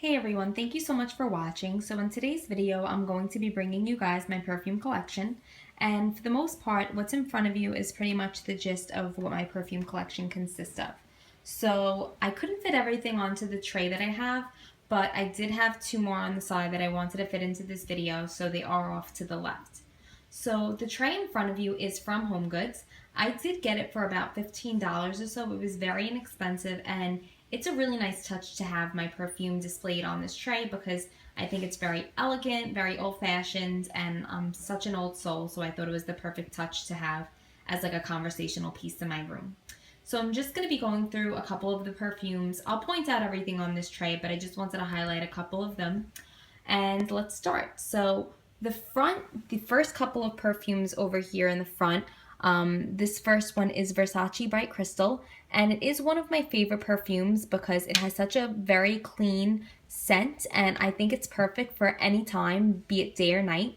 Hey everyone, thank you so much for watching. So in today's video, I'm going to be bringing you guys my perfume collection. And for the most part, what's in front of you is pretty much the gist of what my perfume collection consists of. So I couldn't fit everything onto the tray that I have, but I did have two more on the side that I wanted to fit into this video, so they are off to the left. So the tray in front of you is from HomeGoods. I did get it for about $15 or so. It was very inexpensive, and it's a really nice touch to have my perfume displayed on this tray because I think it's very elegant, very old-fashioned, and I'm such an old soul, so I thought it was the perfect touch to have as like a conversational piece in my room. So I'm just going to be going through a couple of the perfumes. I'll point out everything on this tray, but I just wanted to highlight a couple of them. And let's start. So the first couple of perfumes over here in the front, this first one is Versace Bright Crystal, and it is one of my favorite perfumes because it has such a very clean scent, and I think it's perfect for any time, be it day or night.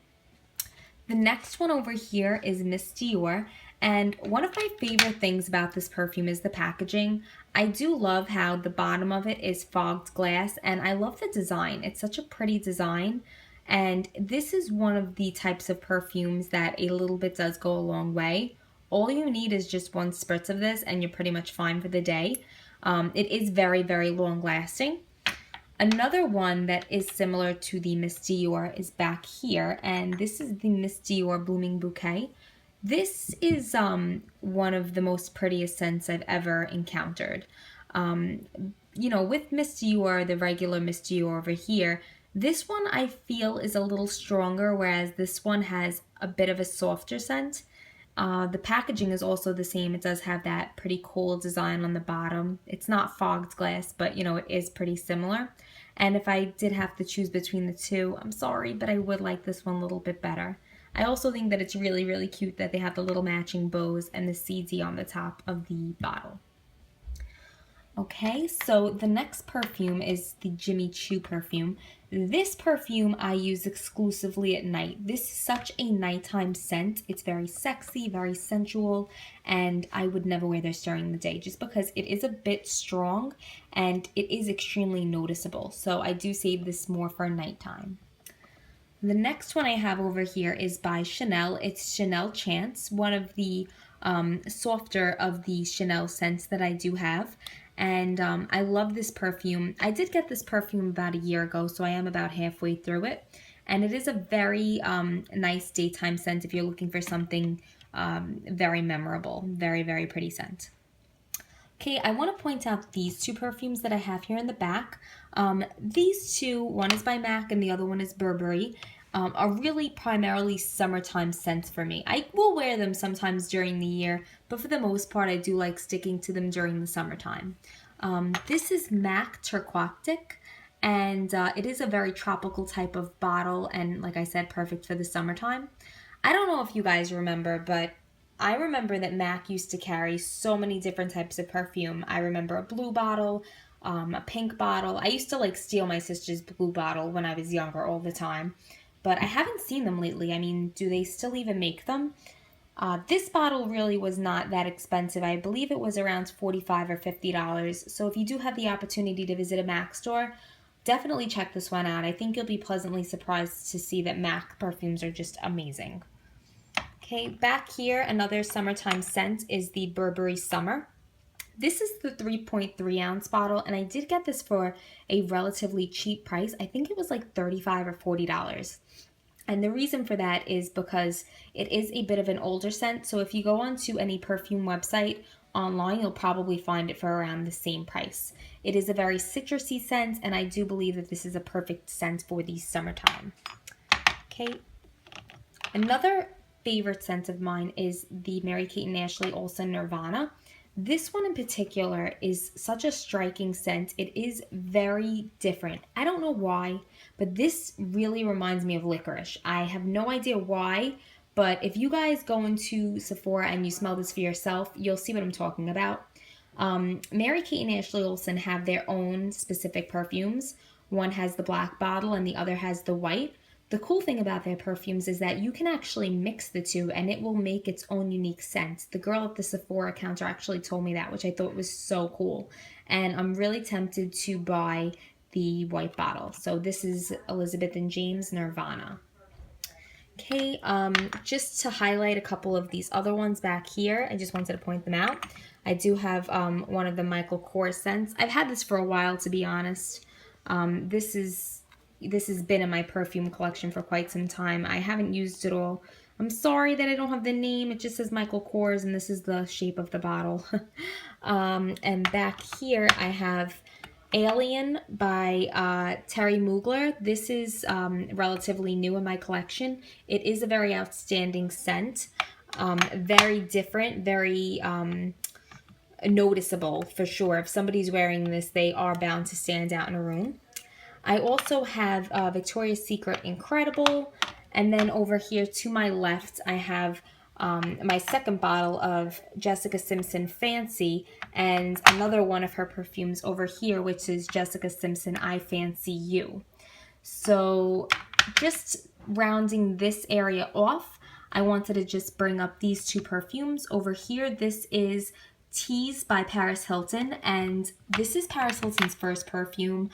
The next one over here is Miss Dior, and one of my favorite things about this perfume is the packaging. I do love how the bottom of it is fogged glass, and I love the design. It's such a pretty design, and this is one of the types of perfumes that a little bit does go a long way. All you need is just one spritz of this, and you're pretty much fine for the day. It is very, very long lasting. Another one that is similar to the Miss Dior is back here, and this is the Miss Dior Blooming Bouquet. This is one of the most prettiest scents I've ever encountered. With Miss Dior, the regular Miss Dior over here, this one I feel is a little stronger, whereas this one has a bit of a softer scent. The packaging is also the same. It does have that pretty cool design on the bottom. It's not fogged glass, but it is pretty similar. And if I did have to choose between the two, I'm sorry, but I would like this one a little bit better. I also think that it's really, really cute that they have the little matching bows and the CD on the top of the bottle. Okay, so the next perfume is the Jimmy Choo perfume. This perfume I use exclusively at night. This is such a nighttime scent. It's very sexy, very sensual, and I would never wear this during the day just because it is a bit strong and it is extremely noticeable. So I do save this more for nighttime. The next one I have over here is by Chanel. It's Chanel Chance, one of the softer of the Chanel scents that I do have. And I love this perfume. I did get this perfume about a year ago, so I am about halfway through it. And it is a very nice daytime scent if you're looking for something very memorable. Very, very pretty scent. Okay, I want to point out these two perfumes that I have here in the back. These two, one is by MAC and the other one is Burberry, are really primarily summertime scents for me. I will wear them sometimes during the year, but for the most part, I do like sticking to them during the summertime. This is MAC Turquatic, and it is a very tropical type of bottle, and like I said, perfect for the summertime. I don't know if you guys remember, but I remember that MAC used to carry so many different types of perfume. I remember a blue bottle, a pink bottle. I used to steal my sister's blue bottle when I was younger all the time, but I haven't seen them lately. I mean, do they still even make them? This bottle really was not that expensive. I believe it was around $45 or $50. So if you do have the opportunity to visit a MAC store, definitely check this one out. I think you'll be pleasantly surprised to see that MAC perfumes are just amazing. Okay, back here, another summertime scent is the Burberry Summer. This is the 3.3 ounce bottle, and I did get this for a relatively cheap price. I think it was like $35 or $40. And the reason for that is because it is a bit of an older scent. So if you go onto any perfume website online, you'll probably find it for around the same price. It is a very citrusy scent, and I do believe that this is a perfect scent for the summertime. Okay, another favorite scent of mine is the Mary-Kate and Ashley Olsen Nirvana. This one in particular is such a striking scent. It is very different. I don't know why, but this really reminds me of licorice. I have no idea why, but if you guys go into Sephora and you smell this for yourself, you'll see what I'm talking about. Mary-Kate and Ashley Olsen have their own specific perfumes. One has the black bottle and the other has the white. The cool thing about their perfumes is that you can actually mix the two and it will make its own unique scent. The girl at the Sephora counter actually told me that, which I thought was so cool. And I'm really tempted to buy the white bottle. So this is Elizabeth and James Nirvana. Okay, just to highlight a couple of these other ones back here, I just wanted to point them out. I do have one of the Michael Kors scents. I've had this for a while, to be honest. This has been in my perfume collection for quite some time. I haven't used it all. I'm sorry that I don't have the name. It just says Michael Kors, and this is the shape of the bottle. And back here, I have Alien by Theirry Mugler. This is relatively new in my collection. It is a very outstanding scent. Very different, very noticeable for sure. If somebody's wearing this, they are bound to stand out in a room. I also have Victoria's Secret Incredible. And then over here to my left, I have my second bottle of Jessica Simpson Fancy and another one of her perfumes over here, which is Jessica Simpson I Fancy You. So just rounding this area off, I wanted to just bring up these two perfumes. Over here, this is Tease by Paris Hilton, and this is Paris Hilton's first perfume.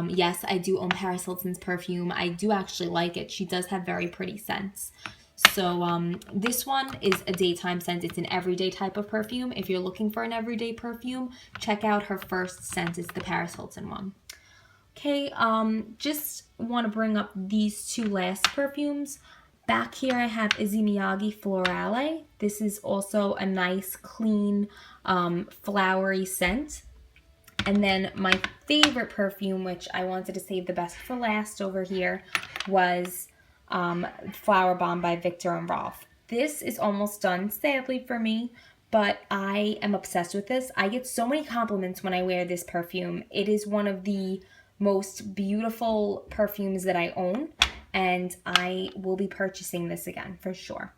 Yes, I do own Paris Hilton's perfume. I do actually like it. She does have very pretty scents. So this one is a daytime scent. It's an everyday type of perfume. If you're looking for an everyday perfume, check out her first scent. It's the Paris Hilton one. Okay, just want to bring up these two last perfumes. Back here I have Miyake Florale. This is also a nice, clean, flowery scent. And then my favorite perfume, which I wanted to save the best for last over here, was Flowerbomb by Viktor and Rolf. This is almost done, sadly for me, but I am obsessed with this. I get so many compliments when I wear this perfume. It is one of the most beautiful perfumes that I own, and I will be purchasing this again for sure.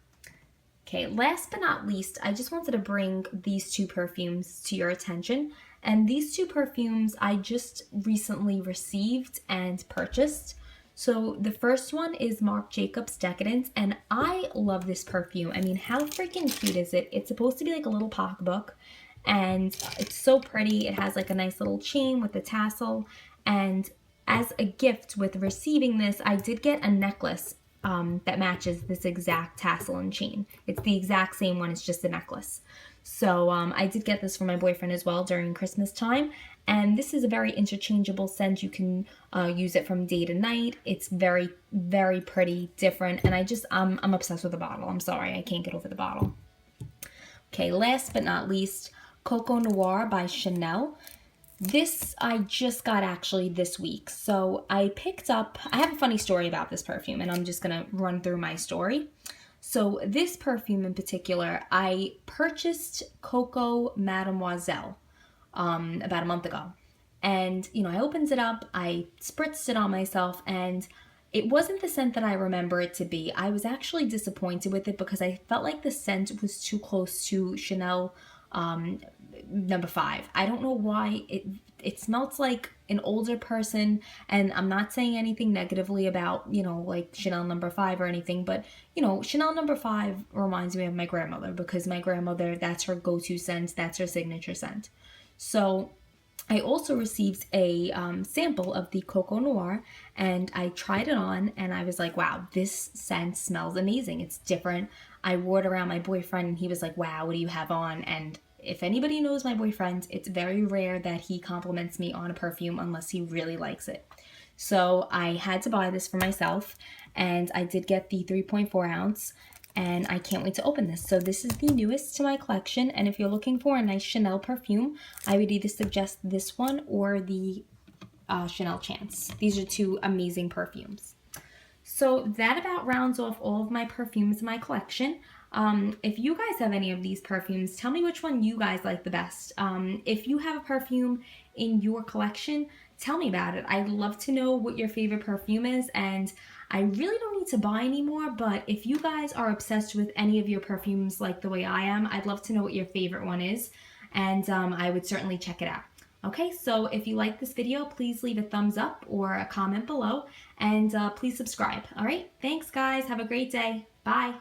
Okay, last but not least, I just wanted to bring these two perfumes to your attention. And these two perfumes I just recently received and purchased. So the first one is Marc Jacobs Decadence, and I love this perfume. I mean, how freaking cute is it? It's supposed to be like a little pocketbook, and it's so pretty. It has like a nice little chain with a tassel, and as a gift with receiving this, I did get a necklace that matches this exact tassel and chain. It's the exact same one, it's just a necklace. So I did get this for my boyfriend as well during Christmas time. And this is a very interchangeable scent. You can use it from day to night. It's very, very pretty, different. And I'm obsessed with the bottle. I'm sorry, I can't get over the bottle. Okay, last but not least, Coco Noir by Chanel. This I just got actually this week. So I have a funny story about this perfume, and I'm just going to run through my story. So this perfume in particular, I purchased Coco Mademoiselle about a month ago. And, you know, I opened it up, I spritzed it on myself, and it wasn't the scent that I remember it to be. I was actually disappointed with it because I felt like the scent was too close to Chanel number 5. I don't know why. It smells like an older person, and I'm not saying anything negatively about, you know, like Chanel number 5 or anything, but, you know, Chanel number 5 reminds me of my grandmother because my grandmother, that's her go-to scent, that's her signature scent. So I also received a sample of the Coco Noir, and I tried it on, and I was like, wow, this scent smells amazing. It's different. I wore it around my boyfriend, and he was like, wow, what do you have on? And if anybody knows my boyfriend, it's very rare that he compliments me on a perfume unless he really likes it. So I had to buy this for myself, and I did get the 3.4 ounce, and I can't wait to open this. So this is the newest to my collection, and if you're looking for a nice Chanel perfume, I would either suggest this one or the Chanel Chance. These are two amazing perfumes. So that about rounds off all of my perfumes in my collection. If you guys have any of these perfumes, tell me which one you guys like the best. If you have a perfume in your collection, tell me about it. I'd love to know what your favorite perfume is, and I really don't need to buy anymore, but if you guys are obsessed with any of your perfumes like the way I am, I'd love to know what your favorite one is, and I would certainly check it out. Okay, so if you like this video, please leave a thumbs up or a comment below, and please subscribe. All right, thanks guys. Have a great day. Bye.